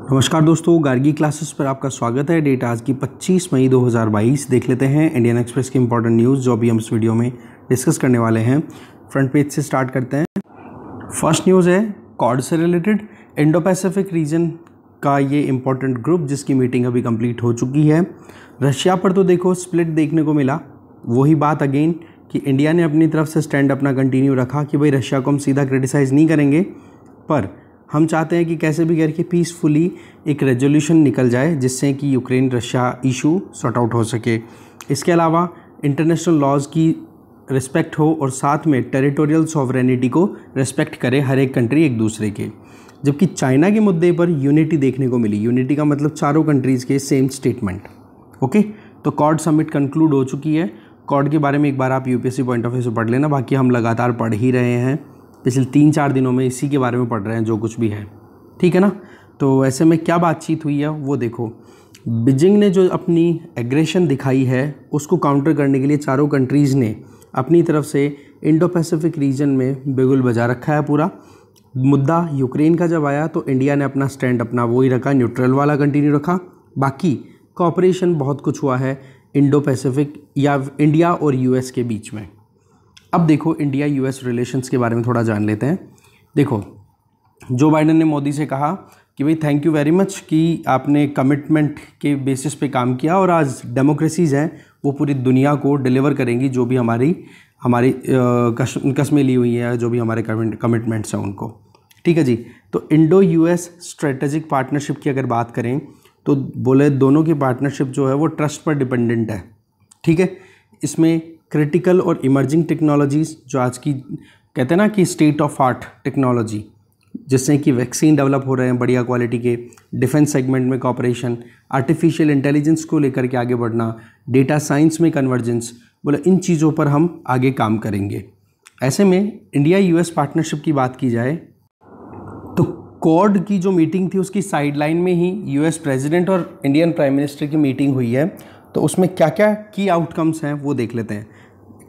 नमस्कार दोस्तों, गार्गी क्लासेस पर आपका स्वागत है। डेट आज की 25 मई 2022। देख लेते हैं इंडियन एक्सप्रेस की इंपॉर्टेंट न्यूज़ जो अभी हम इस वीडियो में डिस्कस करने वाले हैं। फ्रंट पेज से स्टार्ट करते हैं। फर्स्ट न्यूज़ है क्वाड से रिलेटेड, इंडो पैसिफिक रीजन का ये इंपॉर्टेंट ग्रुप जिसकी मीटिंग अभी कंप्लीट हो चुकी है। रशिया पर तो देखो स्प्लिट देखने को मिला। वही बात अगेन कि इंडिया ने अपनी तरफ से स्टैंड अपना कंटिन्यू रखा कि भाई रशिया को हम सीधा क्रिटिसाइज़ नहीं करेंगे, पर हम चाहते हैं कि कैसे भी करके पीसफुली एक रेजोल्यूशन निकल जाए जिससे कि Ukraine Russia issue sort out हो सके। इसके अलावा इंटरनेशनल लॉज की रिस्पेक्ट हो और साथ में टेरिटोरियल सॉवरेनिटी को रिस्पेक्ट करे हर एक कंट्री एक दूसरे के। जबकि चाइना के मुद्दे पर यूनिटी देखने को मिली। यूनिटी का मतलब चारों कंट्रीज़ के सेम स्टेटमेंट। ओके, तो क्वाड समिट कंक्लूड हो चुकी है। क्वाड के बारे में एक बार आप यूपीएससी पॉइंट ऑफ व्यू से पढ़ लेना, बाकी हम लगातार पढ़ ही रहे हैं। पिछले 3-4 दिनों में इसी के बारे में पढ़ रहे हैं जो कुछ भी है, ठीक है ना। तो ऐसे में क्या बातचीत हुई है वो देखो। बीजिंग ने जो अपनी एग्रेशन दिखाई है उसको काउंटर करने के लिए चारों कंट्रीज़ ने अपनी तरफ से इंडो पैसिफिक रीजन में बिगुल बजा रखा है। पूरा मुद्दा यूक्रेन का जब आया तो इंडिया ने अपना स्टैंड अपना वही रखा, न्यूट्रल वाला कंटिन्यू रखा। बाकी कोऑपरेशन बहुत कुछ हुआ है इंडो पैसिफिक या इंडिया और यूएस के बीच में। अब देखो इंडिया यूएस रिलेशंस के बारे में थोड़ा जान लेते हैं। देखो, जो बाइडेन ने मोदी से कहा कि भाई थैंक यू वेरी मच कि आपने कमिटमेंट के बेसिस पे काम किया और आज डेमोक्रेसीज़ हैं वो पूरी दुनिया को डिलीवर करेंगी जो भी हमारी कस्में ली हुई है, जो भी हमारे कमिटमेंट्स हैं उनको। ठीक है जी। तो इंडो यूएस स्ट्रेटेजिक पार्टनरशिप की अगर बात करें तो बोले दोनों की पार्टनरशिप जो है वो ट्रस्ट पर डिपेंडेंट है। ठीक है, इसमें क्रिटिकल और इमर्जिंग टेक्नोलॉजीज़ जो आज की कहते हैं ना कि स्टेट ऑफ आर्ट टेक्नोलॉजी, जिससे कि वैक्सीन डेवलप हो रहे हैं बढ़िया क्वालिटी के, डिफेंस सेगमेंट में कॉपरेशन, आर्टिफिशियल इंटेलिजेंस को लेकर के आगे बढ़ना, डेटा साइंस में कन्वर्जेंस, बोले इन चीज़ों पर हम आगे काम करेंगे। ऐसे में इंडिया यूएस पार्टनरशिप की बात की जाए तो क्वाड की जो मीटिंग थी उसकी साइडलाइन में ही यूएस प्रेसिडेंट और इंडियन प्राइम मिनिस्टर की मीटिंग हुई है। तो उसमें क्या क्या की आउटकम्स हैं वो देख लेते हैं।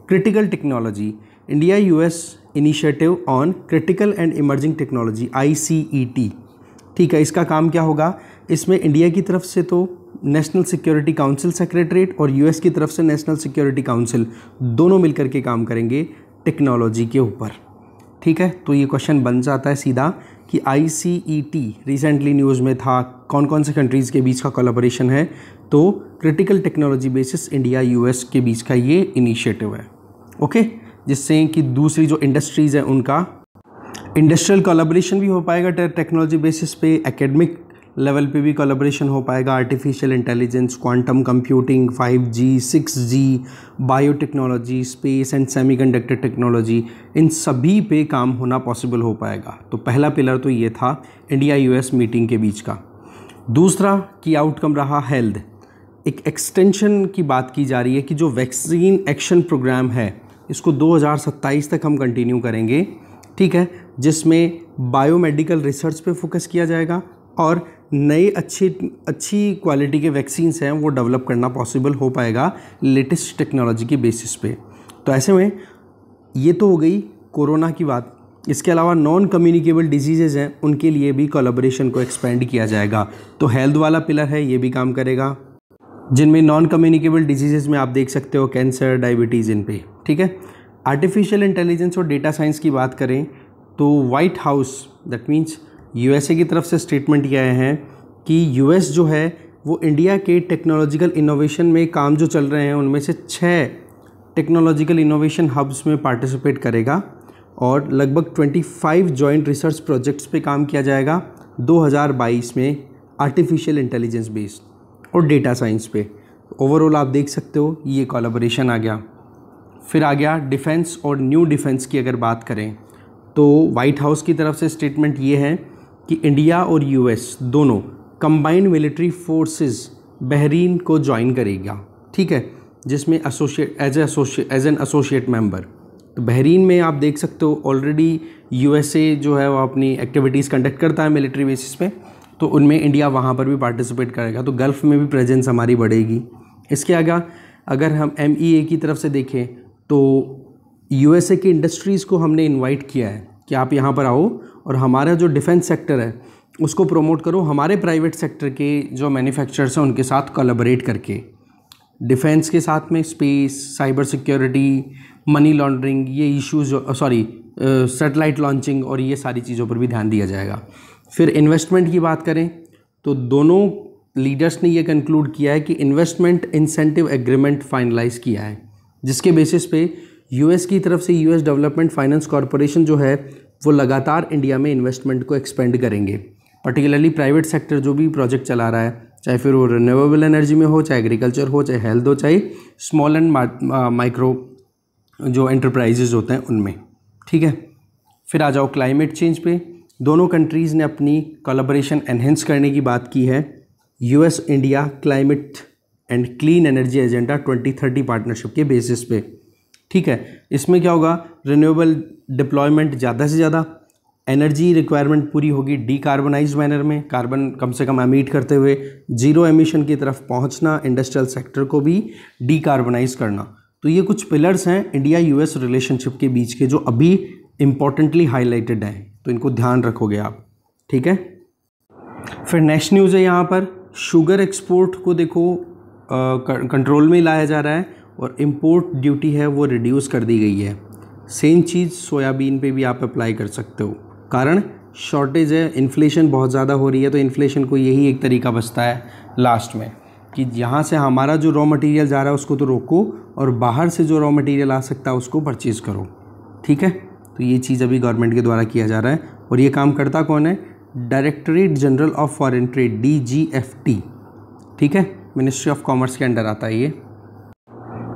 Critical technology, India US initiative on critical and emerging technology ICET। ठीक है, इसका काम क्या होगा? इसमें इंडिया की तरफ से तो नेशनल सिक्योरिटी काउंसिल सेक्रेटरीट और यूएस की तरफ से नेशनल सिक्योरिटी काउंसिल दोनों मिलकर के काम करेंगे टेक्नोलॉजी के ऊपर। ठीक है, तो ये क्वेश्चन बन जाता है सीधा कि ICET रिसेंटली न्यूज़ में था, कौन कौन से कंट्रीज़ के बीच का कोलैबोरेशन है? तो critical technology basis India US के बीच का ये इनिशिएटिव है। ओके, जिससे कि दूसरी जो इंडस्ट्रीज़ हैं उनका इंडस्ट्रियल कोलैबोरेशन भी हो पाएगा टेक्नोलॉजी बेसिस पे, एकेडमिक लेवल पे भी कोलैबोरेशन हो पाएगा। Artificial intelligence, quantum computing, 5G, 6G, biotechnology, space and semiconductor technology, इन सभी पे काम होना पॉसिबल हो पाएगा। तो पहला पिलर तो ये था इंडिया यूएस मीटिंग के बीच का। दूसरा की आउटकम रहा हेल्थ। एक एक्सटेंशन की बात की जा रही है कि जो वैक्सीन एक्शन प्रोग्राम है इसको 2027 तक हम कंटिन्यू करेंगे। ठीक है, जिसमें बायोमेडिकल रिसर्च पे फोकस किया जाएगा और नए अच्छी क्वालिटी के वैक्सीन्स हैं वो डेवलप करना पॉसिबल हो पाएगा लेटेस्ट टेक्नोलॉजी के बेसिस पे। तो ऐसे में ये तो हो गई कोरोना की बात। इसके अलावा नॉन कम्युनिकेबल डिजीज़ेज़ हैं उनके लिए भी कोलैबोरेशन को एक्सपेंड किया जाएगा। तो हेल्थ वाला पिलर है, ये भी काम करेगा, जिनमें नॉन कम्युनिकेबल डिजीज़ेज़ में आप देख सकते हो कैंसर, डायबिटीज़, इन पे। ठीक है, आर्टिफिशियल इंटेलिजेंस और डेटा साइंस की बात करें तो white house that means USA की तरफ से स्टेटमेंट किए हैं कि यूएस जो है वो इंडिया के टेक्नोलॉजिकल इनोवेशन में काम जो चल रहे हैं उनमें से 6 टेक्नोलॉजिकल इनोवेशन हब्स में पार्टिसिपेट करेगा और लगभग 25 जॉइंट रिसर्च प्रोजेक्ट्स पे काम किया जाएगा 2022 में आर्टिफिशियल इंटेलिजेंस बेस्ड और डेटा साइंस पे। ओवरऑल आप देख सकते हो ये कोलैबोरेशन आ गया। फिर आ गया डिफेंस और न्यू डिफेंस की अगर बात करें तो वाइट हाउस की तरफ से स्टेटमेंट ये है कि इंडिया और यूएस दोनों कंबाइंड मिलिट्री फोर्सेस बहरीन को ज्वाइन करेगा। ठीक है, जिसमें एज एन एसोसिएट मेंबर। तो बहरीन में आप देख सकते हो ऑलरेडी यूएसए जो है वो अपनी एक्टिविटीज़ कंडक्ट करता है मिलिट्री बेसिस पे, तो उनमें इंडिया वहाँ पर भी पार्टिसिपेट करेगा। तो गल्फ़ में भी प्रेजेंस हमारी बढ़ेगी। इसके आगे अगर हम MEA की तरफ से देखें तो यूएसए की इंडस्ट्रीज़ को हमने इनवाइट किया है कि आप यहाँ पर आओ और हमारा जो डिफेंस सेक्टर है उसको प्रमोट करो हमारे प्राइवेट सेक्टर के जो मैन्युफैक्चरर्स हैं उनके साथ कोलैबोरेट करके। डिफेंस के साथ में space, cyber security, money laundering, ये इश्यूज, सैटेलाइट लॉन्चिंग और ये सारी चीज़ों पर भी ध्यान दिया जाएगा। फिर इन्वेस्टमेंट की बात करें तो दोनों लीडर्स ने ये कंक्लूड किया है कि इन्वेस्टमेंट इंसेंटिव एग्रीमेंट फाइनलाइज किया है, जिसके बेसिस पे यूएस की तरफ से यूएस डेवलपमेंट फाइनेंस कॉरपोरेशन जो है वो लगातार इंडिया में इन्वेस्टमेंट को एक्सपेंड करेंगे। पर्टिकुलरली प्राइवेट सेक्टर जो भी प्रोजेक्ट चला रहा है, चाहे फिर वो रिन्यूएबल एनर्जी में हो, चाहे एग्रीकल्चर हो, चाहे हेल्थ हो, चाहे स्मॉल एंड माइक्रो जो एंटरप्राइजेज होते हैं उनमें, ठीक है। फिर आ जाओ क्लाइमेट चेंज पे। दोनों कंट्रीज़ ने अपनी कोलैबोरेशन एनहेंस करने की बात की है US India climate and clean energy agenda 2030 partnership के बेसिस पे, ठीक है। इसमें क्या होगा, रिन्यूएबल डिप्लॉयमेंट ज़्यादा से ज़्यादा, एनर्जी रिक्वायरमेंट पूरी होगी डीकार्बनाइज मैनर में, कार्बन कम से कम एमिट करते हुए जीरो एमिशन की तरफ पहुंचना, इंडस्ट्रियल सेक्टर को भी डीकार्बनाइज करना। तो ये कुछ पिलर्स हैं इंडिया यूएस रिलेशनशिप के बीच के जो अभी इम्पॉर्टेंटली हाईलाइटेड हैं, तो इनको ध्यान रखोगे आप, ठीक है। फिर नेक्स्ट न्यूज़ है यहाँ पर, शुगर एक्सपोर्ट को देखो कंट्रोल में लाया जा रहा है और इम्पोर्ट ड्यूटी है वो रिड्यूस कर दी गई है। सेम चीज़ सोयाबीन पे भी आप अप्लाई कर सकते हो, कारण शॉर्टेज है, इन्फ्लेशन बहुत ज़्यादा हो रही है, तो इन्फ्लेशन को यही एक तरीका बचता है लास्ट में कि यहाँ से हमारा जो रॉ मटेरियल जा रहा है उसको तो रोको और बाहर से जो रॉ मटेरियल आ सकता है उसको परचेज़ करो, ठीक है। तो ये चीज़ अभी गवर्नमेंट के द्वारा किया जा रहा है और ये काम करता कौन है, directorate general of foreign trade DGFT, ठीक है, मिनिस्ट्री ऑफ कॉमर्स के अंडर आता है ये।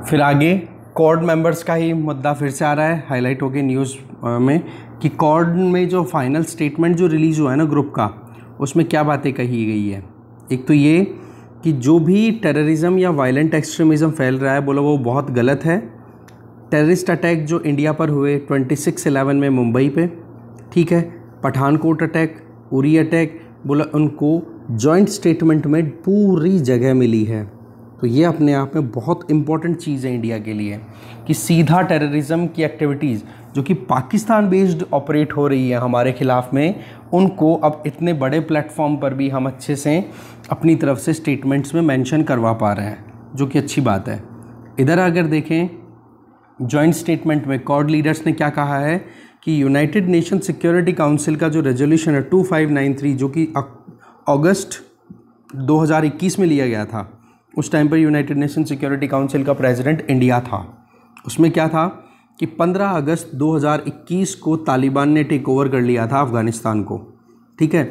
फिर आगे कॉर्ड मेंबर्स का ही मुद्दा फिर से आ रहा है, हाईलाइट हो गया न्यूज़ में कि कॉर्ड में जो फाइनल स्टेटमेंट जो रिलीज़ हुआ है ना ग्रुप का, उसमें क्या बातें कही गई है। एक तो ये कि जो भी टेररिज्म या वायलेंट एक्सट्रीमिज़म फैल रहा है बोला वो बहुत गलत है। टेररिस्ट अटैक जो इंडिया पर हुए 26/11 में मुंबई पे, ठीक है, पठानकोट अटैक, उरी अटैक, बोला उनको जॉइंट स्टेटमेंट में पूरी जगह मिली है। तो ये अपने आप में बहुत इम्पॉर्टेंट चीज़ है इंडिया के लिए कि सीधा टेररिज्म की एक्टिविटीज़ जो कि पाकिस्तान बेस्ड ऑपरेट हो रही है हमारे खिलाफ में, उनको अब इतने बड़े प्लेटफॉर्म पर भी हम अच्छे से अपनी तरफ से स्टेटमेंट्स में मेंशन करवा पा रहे हैं, जो कि अच्छी बात है। इधर अगर देखें जॉइंट स्टेटमेंट में कॉर्ड लीडर्स ने क्या कहा है कि यूनाइटेड नेशन सिक्योरिटी काउंसिल का जो रेजोल्यूशन है 2593 जो कि अगस्त 2021 में लिया गया था, उस टाइम पर यूनाइटेड नेशन सिक्योरिटी काउंसिल का प्रेसिडेंट इंडिया था। उसमें क्या था कि 15 अगस्त 2021 को तालिबान ने टेक ओवर कर लिया था अफ़गानिस्तान को, ठीक है।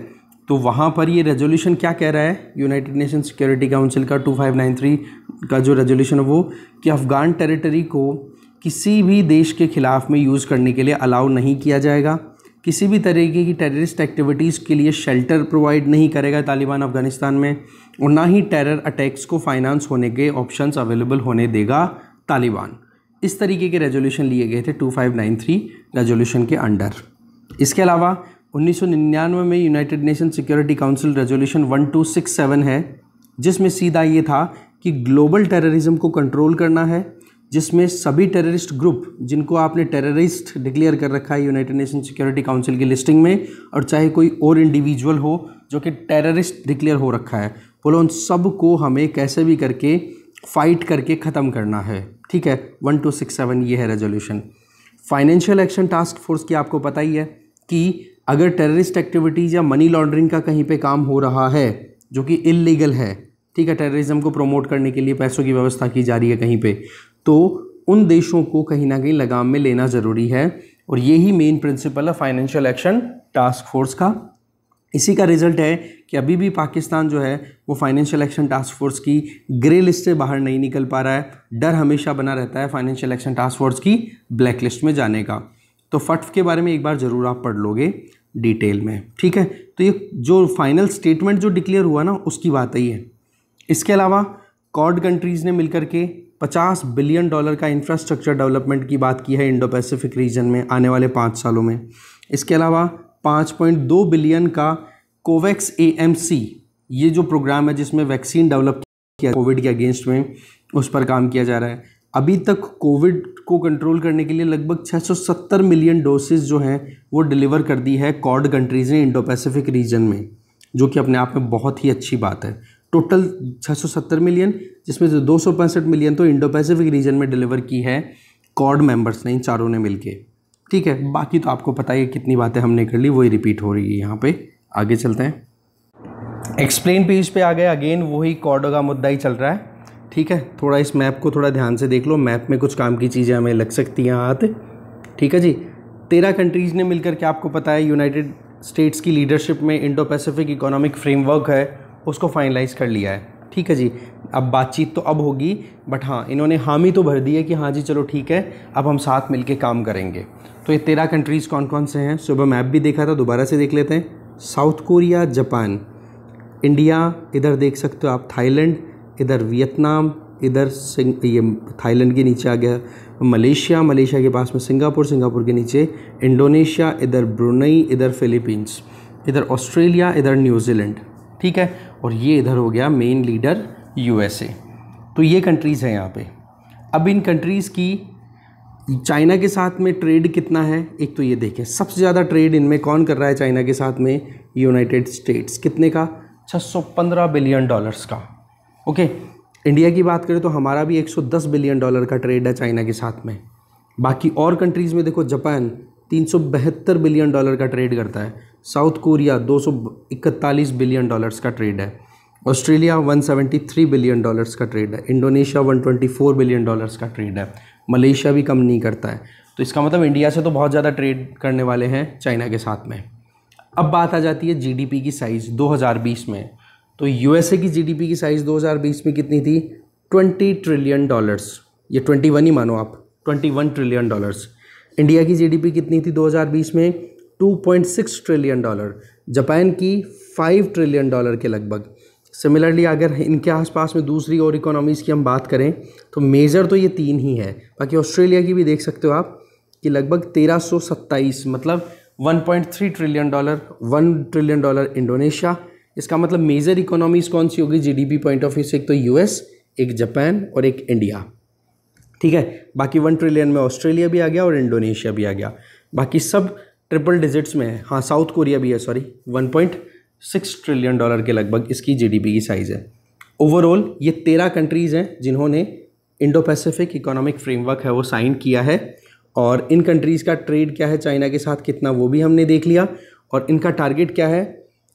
तो वहाँ पर ये रेजोल्यूशन क्या कह रहा है, यूनाइटेड नेशन सिक्योरिटी काउंसिल का 2593 का जो रेजोल्यूशन है वो कि अफ़गान टेरिटरी को किसी भी देश के ख़िलाफ़ में यूज़ करने के लिए अलाउ नहीं किया जाएगा, किसी भी तरीके की टेररिस्ट एक्टिविटीज़ के लिए शेल्टर प्रोवाइड नहीं करेगा तालिबान अफ़गानिस्तान में, और ना ही टेरर अटैक्स को फाइनेंस होने के ऑप्शंस अवेलेबल होने देगा तालिबान। इस तरीके के रेजोल्यूशन लिए गए थे 2593 रेजोल्यूशन के अंडर। इसके अलावा 1999 में United nation security council resolution 1267 है, जिसमें सीधा ये था कि ग्लोबल टेररिज्म को कंट्रोल करना है, जिसमें सभी टेररिस्ट ग्रुप जिनको आपने टेररिस्ट डिक्लेयर कर रखा है यूनाइटेड नेशन सिक्योरिटी काउंसिल की लिस्टिंग में, और चाहे कोई और इंडिविजुअल हो जो कि टेररिस्ट डिक्लेयर हो रखा है, बोलो उन सब को हमें कैसे भी करके फाइट करके ख़त्म करना है, ठीक है। 1267 ये है resolution. Financial action task force की आपको पता ही है कि अगर टेररिस्ट एक्टिविटीज़ या मनी लॉन्ड्रिंग का कहीं पे काम हो रहा है जो कि इलीगल है, ठीक है, टेररिज्म को प्रमोट करने के लिए पैसों की व्यवस्था की जा रही है कहीं पे, तो उन देशों को कहीं ना कहीं लगाम में लेना ज़रूरी है, और यही मेन प्रिंसिपल है फाइनेंशियल एक्शन टास्क फोर्स का। इसी का रिजल्ट है कि अभी भी पाकिस्तान जो है वो फाइनेंशियल एक्शन टास्क फोर्स की ग्रे लिस्ट से बाहर नहीं निकल पा रहा है। डर हमेशा बना रहता है फाइनेंशियल एक्शन टास्क फोर्स की ब्लैक लिस्ट में जाने का। तो फट्फ के बारे में एक बार ज़रूर आप पढ़ लोगे डिटेल में, ठीक है। तो ये जो फाइनल स्टेटमेंट जो डिक्लेयर हुआ ना उसकी बात ही है। इसके अलावा कॉर्ड कंट्रीज़ ने मिलकर के $50 बिलियन का इंफ्रास्ट्रक्चर डेवलपमेंट की बात की है इंडो पैसिफिक रीजन में आने वाले 5 सालों में। इसके अलावा 5.2 बिलियन का कोवैक्स AMC, ये जो प्रोग्राम है जिसमें वैक्सीन डेवलप किया कोविड के अगेंस्ट में, उस पर काम किया जा रहा है। अभी तक कोविड को कंट्रोल करने के लिए लगभग 670 मिलियन डोसेज जो हैं वो डिलीवर कर दी है कॉर्ड कंट्रीज़ ने इंडो पैसिफिक रीजन में। जो कि अपने आप में बहुत ही अच्छी बात है। टोटल 670 मिलियन, जिसमें से 265 मिलियन तो इंडो पैसिफिक रीजन में डिलीवर की है क्वाड मेंबर्स ने, इन चारों ने मिलके। ठीक है, बाकी तो आपको पता ही है कितनी बातें हमने कर ली, वही रिपीट हो रही है यहाँ पे। आगे चलते हैं, एक्सप्लेन पेज पे आ गए। अगेन वही क्वाड का मुद्दा ही चल रहा है। ठीक है, थोड़ा इस मैप को थोड़ा ध्यान से देख लो, मैप में कुछ काम की चीज़ें हमें लग सकती हैं हाथ। ठीक है जी, 13 कंट्रीज़ ने मिलकर के, आपको पता है यूनाइटेड स्टेट्स की लीडरशिप में इंडो पैसिफिक इकोनॉमिक फ्रेमवर्क है, उसको फाइनलाइज कर लिया है। ठीक है जी, अब बातचीत तो अब होगी, बट हाँ इन्होंने हामी तो भर दी है कि हाँ जी चलो ठीक है, अब हम साथ मिलके काम करेंगे। तो ये 13 कंट्रीज़ कौन कौन से हैं? सुबह मैप भी देखा था, दोबारा से देख लेते हैं। साउथ कोरिया, जापान, इंडिया, इधर देख सकते हो आप थाईलैंड, इधर वियतनाम, इधर ये थाईलैंड के नीचे आ गया मलेशिया, मलेशिया के पास में सिंगापुर, सिंगापुर के नीचे इंडोनेशिया, इधर ब्रुनई, इधर फिलीपींस, इधर ऑस्ट्रेलिया, इधर न्यूजीलैंड। ठीक है, और ये इधर हो गया मेन लीडर यूएसए। तो ये कंट्रीज़ हैं यहाँ पे। अब इन कंट्रीज़ की चाइना के साथ में ट्रेड कितना है, एक तो ये देखें, सबसे ज़्यादा ट्रेड इनमें कौन कर रहा है चाइना के साथ में? United states. कितने का? 615 बिलियन डॉलर्स का। ओके, इंडिया की बात करें तो हमारा भी 110 बिलियन डॉलर का ट्रेड है चाइना के साथ में। बाकी और कंट्रीज़ में देखो, जापान 372 बिलियन डॉलर का ट्रेड करता है, साउथ कोरिया 241 बिलियन डॉलर्स का ट्रेड है, ऑस्ट्रेलिया 173 बिलियन डॉलर्स का ट्रेड है, इंडोनेशिया 124 बिलियन डॉलर्स का ट्रेड है, मलेशिया भी कम नहीं करता है। तो इसका मतलब इंडिया से तो बहुत ज़्यादा ट्रेड करने वाले हैं चाइना के साथ में। अब बात आ जाती है जीडीपी की साइज़ 2020 में। तो यूएसए की जीडीपी की साइज़ 2020 में कितनी थी? 20 ट्रिलियन डॉलर्स, ये 21 ही मानो आप, 21 ट्रिलियन डॉलर्स। इंडिया की जीडीपी कितनी थी 2020 में? 2.6 ट्रिलियन डॉलर। जापान की 5 ट्रिलियन डॉलर के लगभग। सिमिलरली अगर इनके आसपास में दूसरी और इकोनॉमीज़ की हम बात करें तो मेजर तो ये 3 ही है। बाकी ऑस्ट्रेलिया की भी देख सकते हो आप कि लगभग 1327, मतलब 1.3 trillion dollar, 1 trillion dollar Indonesia. इसका मतलब मेजर इकोनॉमीज़ कौन सी होगी जीडीपी पॉइंट ऑफ व्यू से? एक तो यूएस, एक जापान और एक इंडिया। ठीक है, बाकी 1 ट्रिलियन में ऑस्ट्रेलिया भी आ गया और इंडोनेशिया भी आ गया। बाकी सब ट्रिपल डिजिट्स में है। हाँ, साउथ कोरिया भी है, सॉरी, 1.6 ट्रिलियन डॉलर के लगभग इसकी जीडीपी की साइज़ है। ओवरऑल ये 13 कंट्रीज़ हैं जिन्होंने इंडो पैसिफिक इकोनॉमिक फ्रेमवर्क है वो साइन किया है। और इन कंट्रीज़ का ट्रेड क्या है चाइना के साथ, कितना, वो भी हमने देख लिया। और इनका टारगेट क्या है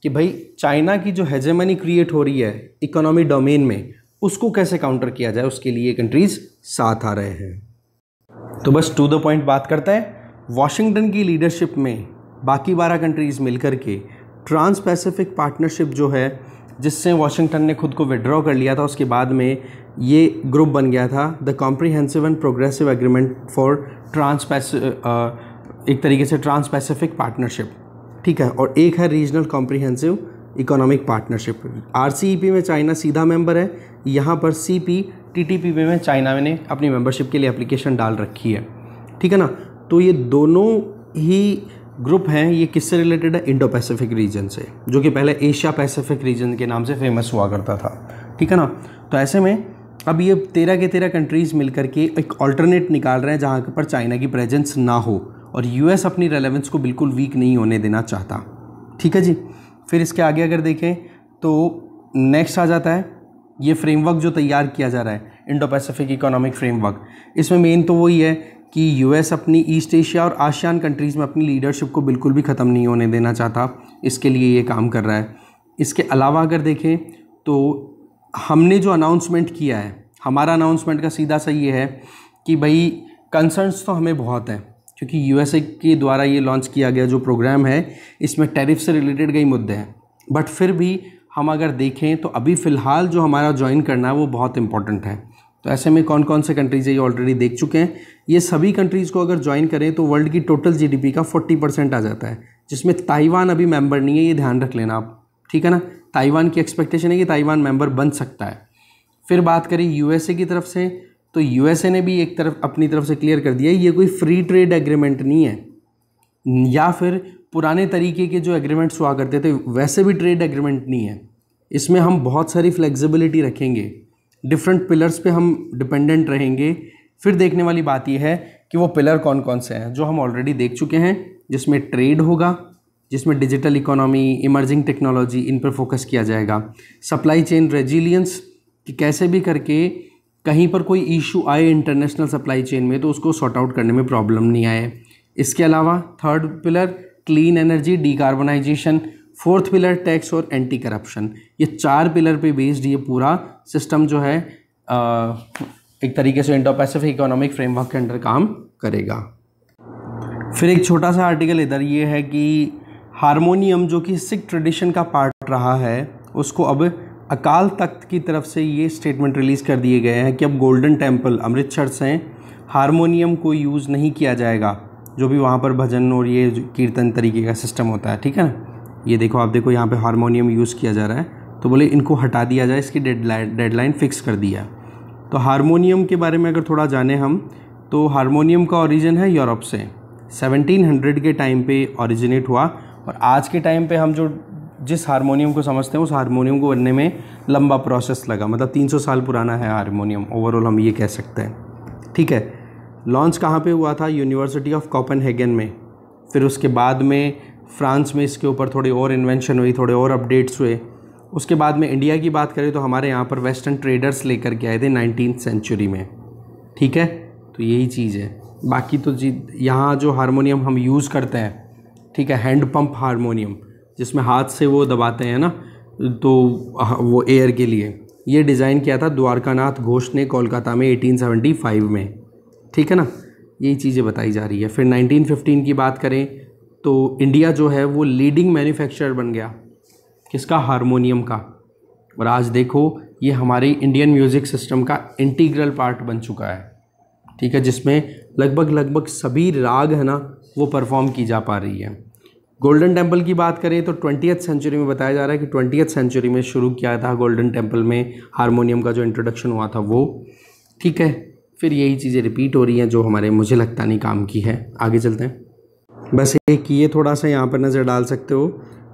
कि भाई चाइना की जो हेजेमनी क्रिएट हो रही है इकोनॉमी डोमेन में, उसको कैसे काउंटर किया जाए, उसके लिए कंट्रीज़ साथ आ रहे हैं। तो बस टू द पॉइंट बात करते हैं। वॉशिंगटन की लीडरशिप में बाकी 12 कंट्रीज़ मिलकर के ट्रांस पैसिफिक पार्टनरशिप जो है, जिससे वॉशिंगटन ने खुद को विड्रॉ कर लिया था, उसके बाद में ये ग्रुप बन गया था the comprehensive and progressive agreement for एक तरीके से ट्रांस पैसिफिक पार्टनरशिप। ठीक है, और एक है regional comprehensive economic partnership. RCEP में चाइना सीधा मेंबर है, यहाँ पर सीपीटीपीपी में चाइना ने अपनी मेंबरशिप के लिए एप्लीकेशन डाल रखी है। ठीक है ना, तो ये दोनों ही ग्रुप हैं, ये किससे रिलेटेड है? इंडो पैसिफिक रीजन से, जो कि पहले एशिया पैसिफिक रीजन के नाम से फेमस हुआ करता था। ठीक है ना, तो ऐसे में अब ये 13 के 13 कंट्रीज़ मिलकर के एक ऑल्टरनेट निकाल रहे हैं जहाँ पर चाइना की प्रेजेंस ना हो, और यूएस अपनी रेलेवेंस को बिल्कुल वीक नहीं होने देना चाहता। ठीक है जी, फिर इसके आगे अगर देखें तो नेक्स्ट आ जाता है ये फ्रेमवर्क जो तैयार किया जा रहा है, इंडो पैसिफिक इकोनॉमिक फ्रेमवर्क। इसमें मेन तो वही है कि यूएस अपनी ईस्ट एशिया और आसियान कंट्रीज़ में अपनी लीडरशिप को बिल्कुल भी ख़त्म नहीं होने देना चाहता, इसके लिए ये काम कर रहा है। इसके अलावा अगर देखें तो हमने जो अनाउंसमेंट किया है, हमारा अनाउंसमेंट का सीधा सा ये है कि भाई कंसर्न्स तो हमें बहुत हैं, क्योंकि यूएसए के द्वारा ये लॉन्च किया गया जो प्रोग्राम है, इसमें टैरिफ से रिलेटेड कई मुद्दे हैं। बट फिर भी हम अगर देखें तो अभी फ़िलहाल जो हमारा ज्वाइन करना है वो बहुत इंपॉर्टेंट है। तो ऐसे में कौन कौन से कंट्रीज़ है ये ऑलरेडी देख चुके हैं। ये सभी कंट्रीज़ को अगर ज्वाइन करें तो वर्ल्ड की टोटल जीडीपी का 40% आ जाता है, जिसमें ताइवान अभी मेंबर नहीं है, ये ध्यान रख लेना आप। ठीक है ना, ताइवान की एक्सपेक्टेशन है कि ताइवान मेंबर बन सकता है। फिर बात करें यूएसए की तरफ से, तो यूएसए ने भी एक तरफ अपनी तरफ से क्लियर कर दिया ये कोई फ्री ट्रेड एग्रीमेंट नहीं है, या फिर पुराने तरीके के जो एग्रीमेंट्स हुआ करते थे वैसे भी ट्रेड एग्रीमेंट नहीं है। इसमें हम बहुत सारी फ्लेक्सिबिलिटी रखेंगे, डिफरेंट पिलर्स पे हम डिपेंडेंट रहेंगे। फिर देखने वाली बात यह है कि वो पिलर कौन कौन से हैं, जो हम ऑलरेडी देख चुके हैं, जिसमें ट्रेड होगा, जिसमें डिजिटल इकोनॉमी, इमर्जिंग टेक्नोलॉजी, इन पर फोकस किया जाएगा। सप्लाई चेन रेजिलियंस, कि कैसे भी करके कहीं पर कोई इशू आए इंटरनेशनल सप्लाई चेन में तो उसको सॉर्ट आउट करने में प्रॉब्लम नहीं आए। इसके अलावा third pillar clean energy, decarbonisation. Fourth pillar tax और एंटी करप्शन। ये 4 पिलर पे बेस्ड ये पूरा सिस्टम जो है एक तरीके से इंडो पैसिफिक इकोनॉमिक फ्रेमवर्क के अंडर काम करेगा। फिर एक छोटा सा आर्टिकल इधर ये है कि हारमोनियम जो कि सिख ट्रेडिशन का पार्ट रहा है उसको अब अकाल तख्त की तरफ से ये स्टेटमेंट रिलीज़ कर दिए गए हैं कि अब गोल्डन टेम्पल अमृतसर से हारमोनियम को यूज़ नहीं किया जाएगा, जो भी वहाँ पर भजन और ये कीर्तन तरीके का सिस्टम होता है, ठीक है ना। ये देखो, आप देखो यहाँ पे हारमोनियम यूज़ किया जा रहा है, तो बोले इनको हटा दिया जाए, इसकी डेडलाइन फिक्स कर दिया। तो हारमोनियम के बारे में अगर थोड़ा जाने हम, तो हारमोनियम का ओरिजिन है यूरोप से, 1700 के टाइम पे ओरिजिनेट हुआ, और आज के टाइम पे हम जो जिस हारमोनियम को समझते हैं उस हारमोनियम को बनने में लंबा प्रोसेस लगा, मतलब 300 साल पुराना है हारमोनियम ओवरऑल, हम ये कह सकते हैं, ठीक है। लॉन्च कहाँ पे हुआ था? यूनिवर्सिटी ऑफ कोपेनहेगन में। फिर उसके बाद में फ्रांस में इसके ऊपर थोड़ी और इन्वेंशन हुई, थोड़े और अपडेट्स हुए। उसके बाद में इंडिया की बात करें तो हमारे यहाँ पर वेस्टर्न ट्रेडर्स लेकर के आए थे 19th सेंचुरी में, ठीक है। तो यही चीज़ है। बाकी तो जी यहाँ जो हारमोनियम हम यूज़ करते हैं, ठीक है, हैंड पंप हारमोनियम, जिसमें हाथ से वो दबाते हैं ना, तो वो एयर के लिए, ये डिज़ाइन किया था द्वारकानाथ घोष ने कोलकाता में 1875 में, ठीक है ना। यही चीज़ें बताई जा रही है। फिर 1915 की बात करें तो इंडिया जो है वो लीडिंग मैन्युफैक्चरर बन गया, किसका? हारमोनियम का। और आज देखो ये हमारे इंडियन म्यूज़िक सिस्टम का इंटीग्रल पार्ट बन चुका है, ठीक है, जिसमें लगभग सभी राग है ना वो परफॉर्म की जा पा रही है। गोल्डन टेम्पल की बात करें तो 20th सेंचुरी में बताया जा रहा है कि 20th सेंचुरी में शुरू किया था गोल्डन टेम्पल में हारमोनियम का जो इंट्रोडक्शन हुआ था वो, ठीक है। फिर यही चीज़ें रिपीट हो रही हैं जो हमारे मुझे लगता नहीं काम की है। आगे चलते हैं। बस एक ये थोड़ा सा यहाँ पर नज़र डाल सकते हो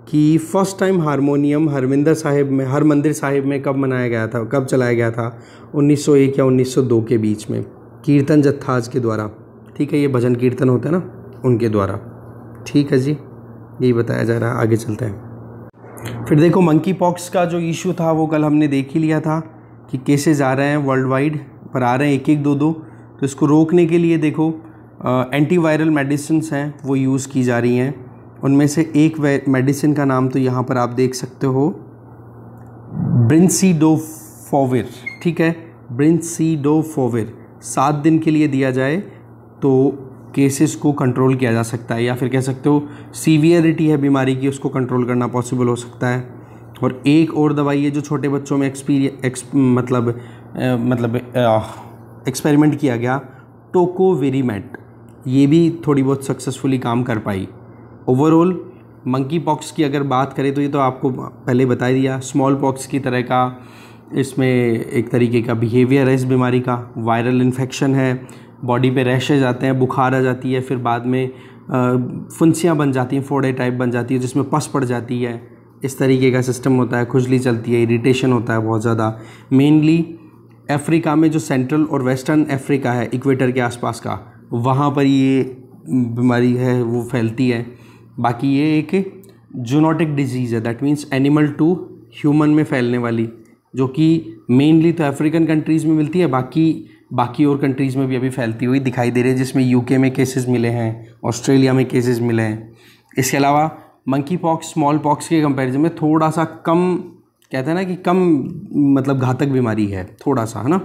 कि first time harmonium Harmandir Sahib में कब मनाया गया था, कब चलाया गया था? 1901 या 1902 के बीच में, कीर्तन जत्थाज के द्वारा, ठीक है। ये भजन कीर्तन होता है ना, उनके द्वारा, ठीक है जी, यही बताया जा रहा है। आगे चलते हैं। फिर देखो मंकी पॉक्स का जो इशू था वो कल हमने देख ही लिया था कि केसेस आ रहे हैं वर्ल्ड वाइड पर, आ रहे हैं 1-1, 2-2। तो इसको रोकने के लिए देखो एंटीवायरल मेडिसिन्स हैं वो यूज़ की जा रही हैं। उनमें से एक मेडिसिन का नाम तो यहाँ पर आप देख सकते हो, ब्रिंसिडोफोविर, ठीक है, ब्रिंसिडोफोविर 7 दिन के लिए दिया जाए तो केसेस को कंट्रोल किया जा सकता है, या फिर कह सकते हो सीवियरिटी है बीमारी की उसको कंट्रोल करना पॉसिबल हो सकता है। और एक और दवाई है जो छोटे बच्चों में एक्सपेरिमेंट किया गया, टोकोवेरिमेट, ये भी थोड़ी बहुत सक्सेसफुली काम कर पाई। ओवरऑल मंकी पॉक्स की अगर बात करें तो ये तो आपको पहले बता दिया, स्मॉल पॉक्स की तरह का इसमें एक तरीके का बिहेवियर है इस बीमारी का। वायरल इन्फेक्शन है, बॉडी पे रैशेज आते हैं, बुखार आ जाती है, फिर बाद में फुंसियाँ बन जाती हैं, फोड़े टाइप बन जाती है जिसमें पस पड़ जाती है, इस तरीके का सिस्टम होता है, खुजली चलती है, इरिटेशन होता है बहुत ज़्यादा। मेनली अफ्रीका में जो सेंट्रल और वेस्टर्न अफ्रीका है इक्वेटर के आसपास का, वहाँ पर ये बीमारी है वो फैलती है। बाकी ये एक जूनोटिक डिजीज़ है, that means animal to human में फैलने वाली, जो कि मेनली तो अफ्रीकन कंट्रीज़ में मिलती है, बाकी और कंट्रीज़ में भी अभी फैलती हुई दिखाई दे रही है, जिसमें यूके में केसेस मिले हैं, ऑस्ट्रेलिया में केसेस मिले हैं। इसके अलावा मंकी पॉक्स स्मॉल पॉक्स के कंपैरिजन में थोड़ा सा कम, कहते हैं ना कि कम मतलब घातक बीमारी है थोड़ा सा, है ना।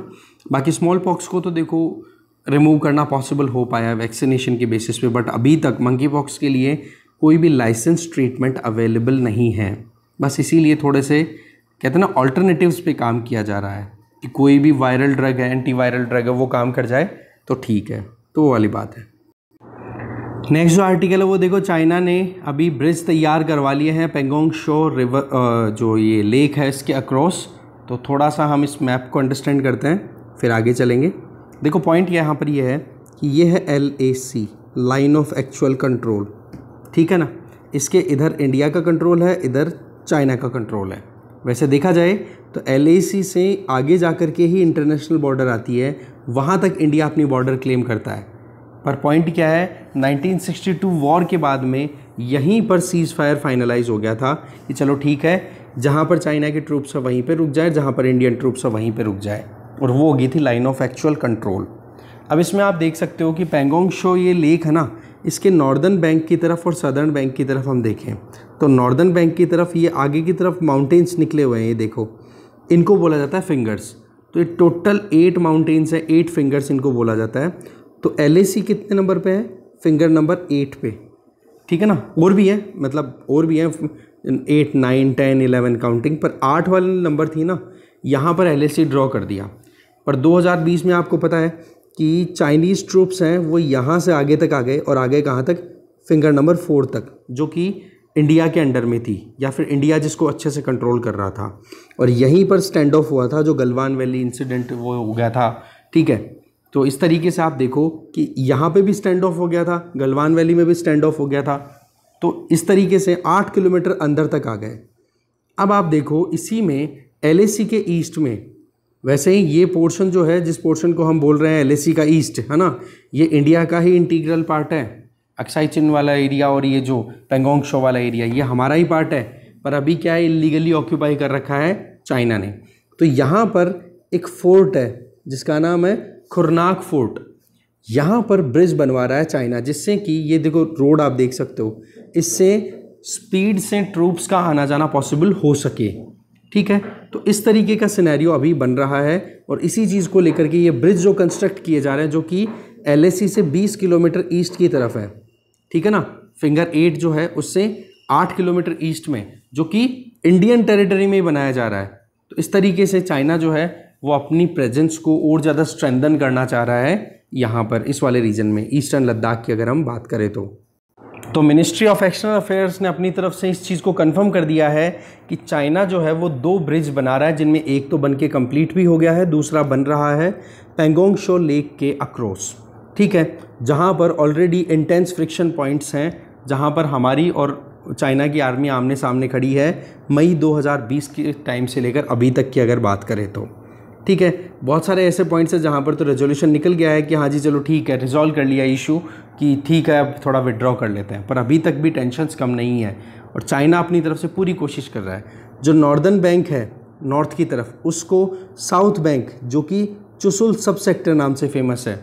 बाकी स्मॉल पॉक्स को तो देखो रिमूव करना पॉसिबल हो पाया है वैक्सीनेशन के बेसिस पे, बट अभी तक मंकी पॉक्स के लिए कोई भी लाइसेंस ट्रीटमेंट अवेलेबल नहीं है। बस इसीलिए थोड़े से कहते हैं ना ऑल्टरनेटिव्स पे काम किया जा रहा है कि कोई भी वायरल ड्रग है, एंटीवायरल ड्रग है, वो काम कर जाए तो ठीक है, तो वो वाली बात है। नेक्स्ट जो आर्टिकल है वो देखो, चाइना ने अभी ब्रिज तैयार करवा लिए हैं पेंगोंग शो रिवर, जो ये लेक है इसके अक्रॉस। तो थोड़ा सा हम इस मैप को अंडरस्टैंड करते हैं फिर आगे चलेंगे। देखो पॉइंट यहाँ पर ये है कि ये है LAC, line of actual control, ठीक है ना। इसके इधर इंडिया का कंट्रोल है, इधर चाइना का कंट्रोल है। वैसे देखा जाए तो LAC से आगे जाकर के ही इंटरनेशनल बॉर्डर आती है, वहाँ तक इंडिया अपनी बॉर्डर क्लेम करता है। पर पॉइंट क्या है, 1962 वॉर के बाद में यहीं पर सीज़ फायर फाइनलाइज हो गया था कि चलो ठीक है, जहाँ पर चाइना के ट्रूप्स है वहीं पे रुक जाए, जहाँ पर इंडियन ट्रूप्स है वहीं पे रुक जाए, और वो हो गई थी लाइन ऑफ एक्चुअल कंट्रोल। अब इसमें आप देख सकते हो कि पैंगोंग त्सो ये लेक है ना, इसके नॉर्दर्न बैंक की तरफ और सदर्न बैंक की तरफ हम देखें तो नॉर्दर्न बैंक की तरफ ये आगे की तरफ माउंटेन्स निकले हुए हैं, ये देखो, इनको बोला जाता है फिंगर्स। तो ये टोटल 8 माउंटेन्स है, 8 फिंगर्स इनको बोला जाता है। तो LAC कितने नंबर पे है? फिंगर नंबर 8 पे, ठीक है ना। और भी है, मतलब और भी है 8, 9, 10, 11 काउंटिंग, पर 8 वाला नंबर थी ना, यहाँ पर LAC ड्रॉ कर दिया। पर 2020 में आपको पता है कि चाइनीज़ ट्रूप्स हैं वो यहाँ से आगे तक आ गए, और आगे कहाँ तक? फिंगर नंबर 4 तक, जो कि इंडिया के अंडर में थी, या फिर इंडिया जिसको अच्छे से कंट्रोल कर रहा था। और यहीं पर स्टैंड ऑफ हुआ था, जो गलवान वैली इंसिडेंट वो हो गया था, ठीक है। तो इस तरीके से आप देखो कि यहाँ पे भी स्टैंड ऑफ हो गया था, गलवान वैली में भी स्टैंड ऑफ हो गया था। तो इस तरीके से 8 किलोमीटर अंदर तक आ गए। अब आप देखो इसी में LAC के ईस्ट में, वैसे ही ये पोर्शन जो है, जिस पोर्शन को हम बोल रहे हैं LAC का ईस्ट, है ना, ये इंडिया का ही इंटीग्रल पार्ट है। अक्साई चिन वाला एरिया और ये जो पैंगोंग त्सो वाला एरिया, ये हमारा ही पार्ट है, पर अभी क्या है, इलीगली ऑक्यूपाई कर रखा है चाइना ने। तो यहाँ पर एक फोर्ट है जिसका नाम है खुरनाक फोर्ट। यहाँ पर ब्रिज बनवा रहा है चाइना, जिससे कि ये देखो रोड आप देख सकते हो, इससे स्पीड से ट्रूप्स का आना जाना पॉसिबल हो सके, ठीक है। तो इस तरीके का सिनेरियो अभी बन रहा है, और इसी चीज़ को लेकर के ये ब्रिज जो कंस्ट्रक्ट किए जा रहे हैं, जो कि LAC से 20 किलोमीटर ईस्ट की तरफ है, ठीक है ना। फिंगर 8 जो है उससे 8 किलोमीटर ईस्ट में, जो कि इंडियन टेरिटरी में ही बनाया जा रहा है। तो इस तरीके से चाइना जो है वो अपनी प्रेजेंस को और ज़्यादा स्ट्रेंथन करना चाह रहा है यहाँ पर, इस वाले रीजन में, ईस्टर्न लद्दाख की अगर हम बात करें तो मिनिस्ट्री ऑफ एक्सटर्नल अफेयर्स ने अपनी तरफ से इस चीज़ को कंफर्म कर दिया है कि चाइना जो है वो 2 ब्रिज बना रहा है, जिनमें एक तो बन के कंप्लीट भी हो गया है, दूसरा बन रहा है पैंगोंग त्सो लेक के अक्रॉस, ठीक है, जहाँ पर ऑलरेडी इंटेंस फ्रिक्शन पॉइंट्स हैं, जहाँ पर हमारी और चाइना की आर्मी आमने सामने खड़ी है मई 2020 के टाइम से लेकर अभी तक की अगर बात करें तो, ठीक है। बहुत सारे ऐसे पॉइंट्स हैं जहाँ पर तो रेजोल्यूशन निकल गया है कि हाँ जी चलो ठीक है, रिजॉल्व कर लिया इशू, कि ठीक है अब थोड़ा विड्रॉ कर लेते हैं, पर अभी तक भी टेंशन्स कम नहीं है, और चाइना अपनी तरफ से पूरी कोशिश कर रहा है। जो नॉर्दर्न बैंक है नॉर्थ की तरफ, उसको साउथ बैंक, जो कि चुशुल सब सेक्टर नाम से फेमस है,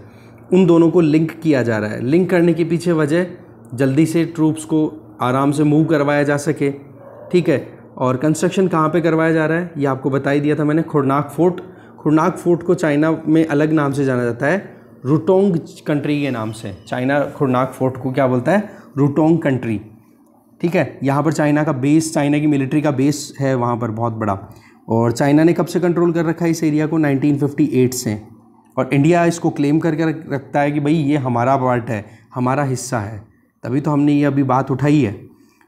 उन दोनों को लिंक किया जा रहा है। लिंक करने के पीछे वजह, जल्दी से ट्रूप्स को आराम से मूव करवाया जा सके, ठीक है। और कंस्ट्रक्शन कहाँ पे करवाया जा रहा है ये आपको बता ही दिया था मैंने, खुरनाक फोर्ट। खुरनाक फोर्ट को चाइना में अलग नाम से जाना जाता है, रूटोंग कंट्री के नाम से। चाइना खुरनाक फोर्ट को क्या बोलता है? रूटोंग कंट्री, ठीक है। यहाँ पर चाइना का बेस, चाइना की मिलिट्री का बेस है वहाँ पर बहुत बड़ा, और चाइना ने कब से कंट्रोल कर रखा है इस एरिया को? 1958 से। और इंडिया इसको क्लेम करके रखता है कि भाई ये हमारा पार्ट है, हमारा हिस्सा है, तभी तो हमने ये अभी बात उठाई है।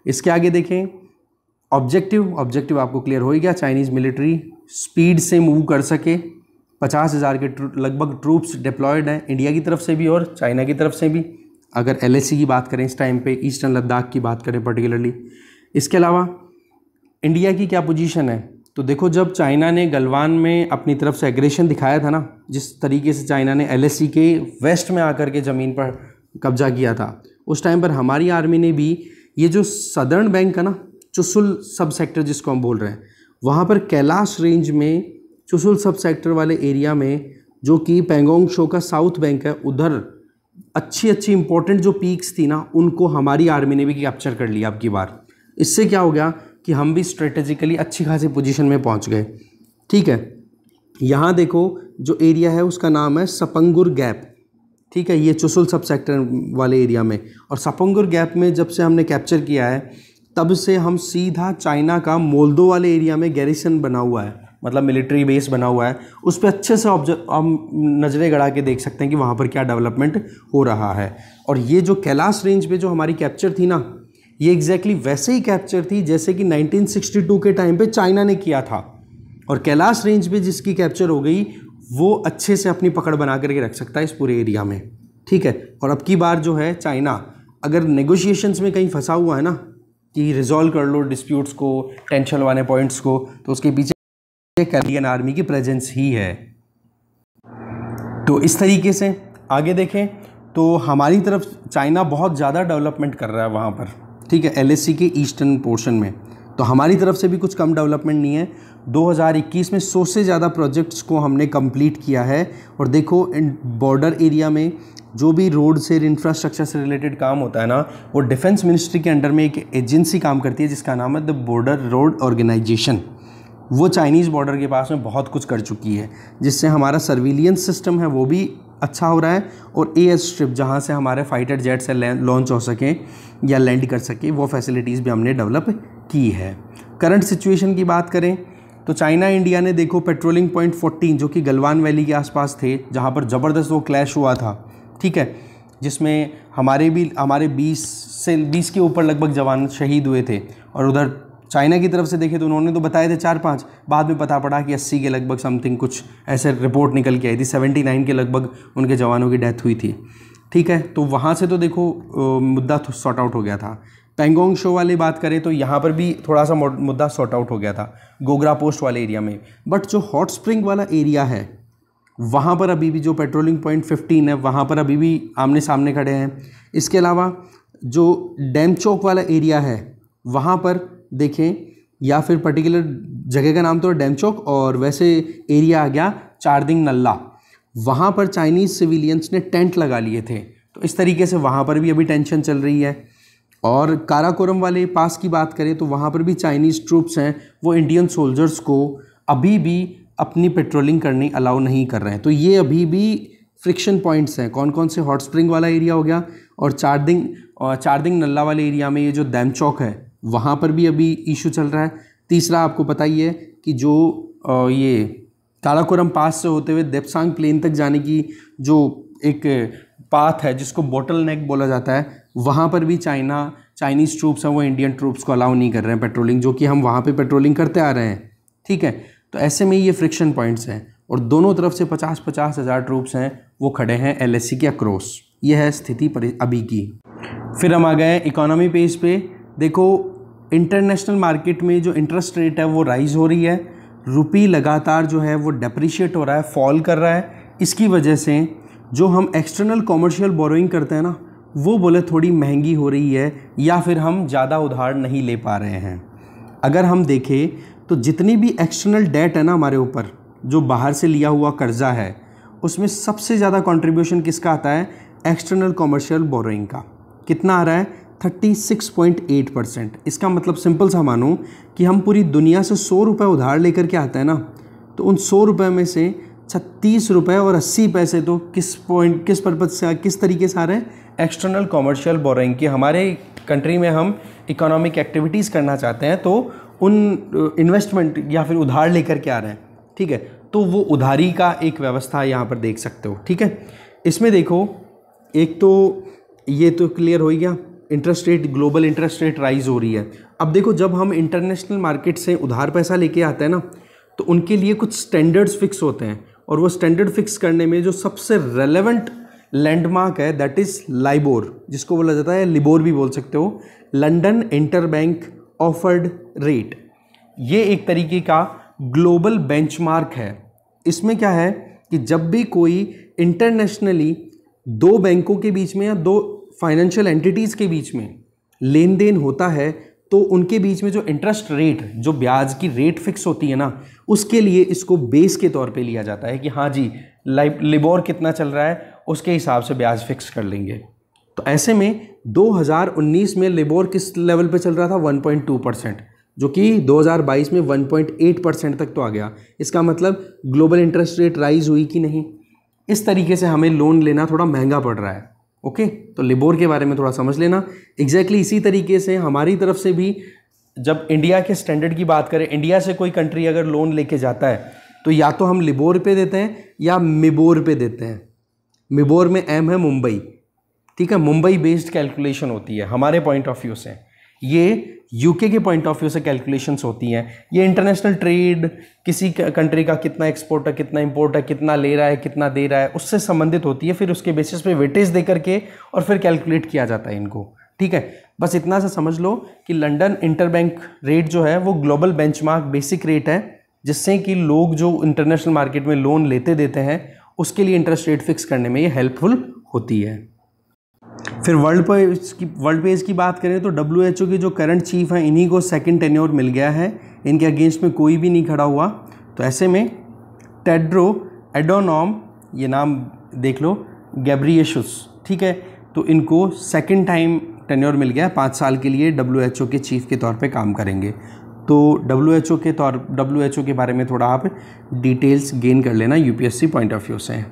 इसके आगे देखें, ऑब्जेक्टिव आपको क्लियर हो ही गया। चाइनीज़ मिलिट्री स्पीड से मूव कर सके, 50,000 के लगभग ट्रूप्स डिप्लॉयड हैं इंडिया की तरफ से भी और चाइना की तरफ से भी, अगर LAC की बात करें इस टाइम पे, ईस्टर्न लद्दाख की बात करें पर्टिकुलरली। इसके अलावा इंडिया की क्या पोजीशन है? तो देखो, जब चाइना ने गलवान में अपनी तरफ से एग्रेशन दिखाया था ना, जिस तरीके से चाइना ने LAC के वेस्ट में आकर के ज़मीन पर कब्जा किया था, उस टाइम पर हमारी आर्मी ने भी ये जो सदर्न बैंक है ना, चुशुल सब सेक्टर जिसको हम बोल रहे हैं, वहाँ पर कैलाश रेंज में चुशुल सब सेक्टर वाले एरिया में, जो कि पैंगोंग त्सो का साउथ बैंक है, उधर अच्छी इंपॉर्टेंट जो पीक्स थी ना, उनको हमारी आर्मी ने भी कैप्चर कर लिया अब की बार। इससे क्या हो गया कि हम भी स्ट्रेटेजिकली अच्छी खासी पोजीशन में पहुंच गए, ठीक है। यहाँ देखो जो एरिया है उसका नाम है सपंगुर गैप, ठीक है, ये चुशुल सब सेक्टर वाले एरिया में। और सपंगुर गैप में जब से हमने कैप्चर किया है, तब से हम सीधा चाइना का मोल्दो वाले एरिया में गैरिसन बना हुआ है, मतलब मिलिट्री बेस बना हुआ है, उस पर अच्छे से हम नज़रें गड़ा के देख सकते हैं कि वहाँ पर क्या डेवलपमेंट हो रहा है। और ये जो कैलाश रेंज पे जो हमारी कैप्चर थी ना, ये एग्जैक्टली वैसे ही कैप्चर थी जैसे कि 1962 के टाइम पे चाइना ने किया था। और कैलाश रेंज पे जिसकी कैप्चर हो गई, वो अच्छे से अपनी पकड़ बना करके रख सकता है इस पूरे एरिया में, ठीक है। और अब की बार जो है चाइना अगर नेगोशिएशंस में कहीं फंसा हुआ है ना, कि रिजॉल्व कर लो डिस्प्यूट्स को, टेंशन वाले पॉइंट्स को, तो उसके पीछे कैनेडियन आर्मी की प्रेजेंस ही है। तो इस तरीके से आगे देखें तो हमारी तरफ चाइना बहुत ज़्यादा डेवलपमेंट कर रहा है वहाँ पर, ठीक है, LAC के ईस्टर्न पोर्शन में। तो हमारी तरफ से भी कुछ कम डेवलपमेंट नहीं है। 2021 में 100 से ज़्यादा प्रोजेक्ट्स को हमने कंप्लीट किया है। और देखो इन बॉर्डर एरिया में जो भी रोड से इंफ्रास्ट्रक्चर से रिलेटेड काम होता है ना, वो डिफेंस मिनिस्ट्री के अंडर में एक एजेंसी काम करती है जिसका नाम है द बॉर्डर रोड ऑर्गेनाइजेशन। वो चाइनीज़ बॉर्डर के पास में बहुत कुछ कर चुकी है, जिससे हमारा सर्विलियंस सिस्टम है वो भी अच्छा हो रहा है। और एयर स्ट्रिप जहाँ से हमारे फाइटर जेट से लॉन्च हो सकें या लैंड कर सके, वो फैसिलिटीज़ भी हमने डेवलप की है। करंट सिचुएशन की बात करें तो चाइना इंडिया ने देखो पेट्रोलिंग पॉइंट 14 जो कि गलवान वैली के आसपास थे, जहाँ पर ज़बरदस्त वो क्लैश हुआ था, ठीक है, जिसमें हमारे 20 के ऊपर लगभग जवान शहीद हुए थे। और उधर चाइना की तरफ से देखें तो उन्होंने तो बताए थे 4-5, बाद में पता पड़ा कि 80 के लगभग समथिंग कुछ ऐसे रिपोर्ट निकल के आई थी, 79 के लगभग उनके जवानों की डेथ हुई थी, ठीक है। तो वहाँ से तो देखो मुद्दा सॉर्ट आउट हो गया था। पेंगोंग शो वाली बात करें तो यहाँ पर भी थोड़ा सा मुद्दा सॉर्ट आउट हो गया था गोगरा पोस्ट वाले एरिया में। बट जो हॉट स्प्रिंग वाला एरिया है वहाँ पर अभी भी जो पेट्रोलिंग पॉइंट 15 है वहाँ पर अभी भी आमने सामने खड़े हैं। इसके अलावा जो डैम चौक वाला एरिया है वहाँ पर देखें, या फिर पर्टिकुलर जगह का नाम तो डैम चौक, और वैसे एरिया आ गया चारदिंग नल्ला, वहाँ पर चाइनीज़ सिविलियंस ने टेंट लगा लिए थे। तो इस तरीके से वहाँ पर भी अभी टेंशन चल रही है। और काराकोरम वाले पास की बात करें तो वहाँ पर भी चाइनीज़ ट्रूप्स हैं, वो इंडियन सोल्जर्स को अभी भी अपनी पेट्रोलिंग करनी अलाउ नहीं कर रहे हैं। तो ये अभी भी फ्रिक्शन पॉइंट्स हैं। कौन कौन से? हॉट स्प्रिंग वाला एरिया हो गया, और चारदिंग नल्ला वाले एरिया में ये जो डैम चौक है वहाँ पर भी अभी इशू चल रहा है। तीसरा आपको पता ही है कि जो ये काराकोरम पास से होते हुए देप्सांग प्लेन तक जाने की जो एक पाथ है जिसको बॉटल नेक बोला जाता है, वहाँ पर भी चाइनीज़ ट्रूप्स हैं वो इंडियन ट्रूप्स को अलाउ नहीं कर रहे हैं पेट्रोलिंग, जो कि हम वहाँ पे पेट्रोलिंग करते आ रहे हैं, ठीक है। तो ऐसे में ये फ्रिक्शन पॉइंट्स हैं और दोनों तरफ से 50-50 हज़ार ट्रूप्स हैं वो खड़े हैं LAC के अक्रॉस। ये है स्थिति अभी की। फिर हम आ गए इकोनॉमी पेज पे। देखो इंटरनेशनल मार्केट में जो इंटरेस्ट रेट है वो राइज़ हो रही है, रुपी लगातार जो है वो डेप्रिशिएट हो रहा है, फॉल कर रहा है। इसकी वजह से जो हम एक्सटर्नल कॉमर्शियल बोरोइंग करते हैं ना, वो बोले थोड़ी महंगी हो रही है, या फिर हम ज़्यादा उधार नहीं ले पा रहे हैं। अगर हम देखें तो जितनी भी एक्सटर्नल डेट है ना हमारे ऊपर, जो बाहर से लिया हुआ कर्जा है, उसमें सबसे ज़्यादा कंट्रीब्यूशन किसका आता है? एक्सटर्नल कॉमर्शियल बोरोइंग का। कितना आ रहा है? 36.8%। इसका मतलब सिंपल सा मानो कि हम पूरी दुनिया से 100 रुपये उधार लेकर के आते हैं ना, तो उन 100 रुपये में से 36 रुपये और 80 पैसे तो किस पर्पज़ से, किस तरीके से आ रहे हैं? एक्सटर्नल कॉमर्शियल बोरोइंग की। हमारे कंट्री में हम इकोनॉमिक एक्टिविटीज़ करना चाहते हैं तो उन इन्वेस्टमेंट या फिर उधार लेकर के आ रहे हैं, ठीक है। तो वो उधारी का एक व्यवस्था यहाँ पर देख सकते हो, ठीक है। इसमें देखो, एक तो ये तो क्लियर हो गया, interest rate, global interest rate rise हो रही है। अब देखो, जब हम इंटरनेशनल मार्केट से उधार पैसा लेके आते हैं ना, तो उनके लिए कुछ स्टैंडर्ड्स फिक्स होते हैं, और वो स्टैंडर्ड फिक्स करने में जो सबसे रेलेवेंट लैंडमार्क है दैट इज़ लाइबोर, जिसको बोला जाता है, लिबोर भी बोल सकते हो, लंदन इंटरबैंक ऑफर्ड रेट। ये एक तरीके का ग्लोबल बेंचमार्क है। इसमें क्या है कि जब भी कोई इंटरनेशनली दो बैंकों के बीच में या दो फाइनेंशियल एंटिटीज़ के बीच में लेन देन होता है, तो उनके बीच में जो इंटरेस्ट रेट, जो ब्याज की रेट फिक्स होती है ना, उसके लिए इसको बेस के तौर पे लिया जाता है कि हाँ जी, लिबोर कितना चल रहा है उसके हिसाब से ब्याज फिक्स कर लेंगे। तो ऐसे में 2019 में लिबोर किस लेवल पे चल रहा था? 1.2%, जो कि 2022 में 1.8% तक तो आ गया। इसका मतलब ग्लोबल इंटरेस्ट रेट राइज हुई कि नहीं? इस तरीके से हमें लोन लेना थोड़ा महंगा पड़ रहा है, ओके। तो लिबोर के बारे में थोड़ा समझ लेना। एग्जैक्टली इसी तरीके से हमारी तरफ से भी, जब इंडिया के स्टैंडर्ड की बात करें, इंडिया से कोई कंट्री अगर लोन लेके जाता है तो या तो हम लिबोर पे देते हैं या मिबोर पे देते हैं। मिबोर में एम है मुंबई, ठीक है, मुंबई बेस्ड कैलकुलेशन होती है हमारे पॉइंट ऑफ व्यू से। ये यूके के पॉइंट ऑफ व्यू से कैलकुलेशंस होती हैं। ये इंटरनेशनल ट्रेड, किसी कंट्री का कितना एक्सपोर्ट है, कितना इंपोर्ट है, कितना ले रहा है, कितना दे रहा है, उससे संबंधित होती है। फिर उसके बेसिस पे वेटेज दे करके और फिर कैलकुलेट किया जाता है इनको, ठीक है। बस इतना सा समझ लो कि लंदन इंटरबैंक रेट जो है वो ग्लोबल बेंचमार्क बेसिक रेट है, जिससे कि लोग जो इंटरनेशनल मार्केट में लोन लेते देते हैं उसके लिए इंटरेस्ट रेट फिक्स करने में ये हेल्पफुल होती है। फिर वर्ल्ड पेज की बात करें तो WHO के जो करंट चीफ हैं इन्हीं को सेकंड टेन्योर मिल गया है, इनके अगेंस्ट में कोई भी नहीं खड़ा हुआ। तो ऐसे में टेड्रो एडोनॉम, ये नाम देख लो, गैब्रियेसुस, ठीक है, तो इनको सेकंड टाइम टेन्योर मिल गया, 5 साल के लिए WHO के चीफ के तौर पे काम करेंगे। तो WHO के बारे में थोड़ा आप डिटेल्स गेन कर लेना UPSC पॉइंट ऑफ व्यू से।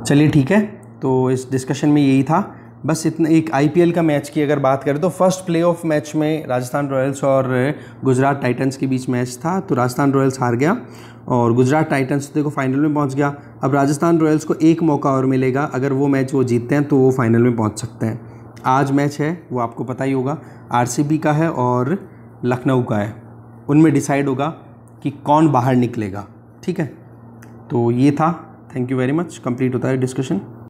चलिए ठीक है, तो इस डिस्कशन में यही था, बस इतना। एक IPL का मैच की अगर बात करें तो फर्स्ट प्लेऑफ मैच में राजस्थान रॉयल्स और गुजरात टाइटंस के बीच मैच था, तो राजस्थान रॉयल्स हार गया और गुजरात टाइटंस देखो फाइनल में पहुंच गया। अब राजस्थान रॉयल्स को एक मौका और मिलेगा, अगर वो मैच वो जीतते हैं तो वो फाइनल में पहुंच सकते हैं। आज मैच है वो आपको पता ही होगा, RCB का है और लखनऊ का है, उनमें डिसाइड होगा कि कौन बाहर निकलेगा, ठीक है। तो ये था, thank you very much, complete होता है डिस्कशन।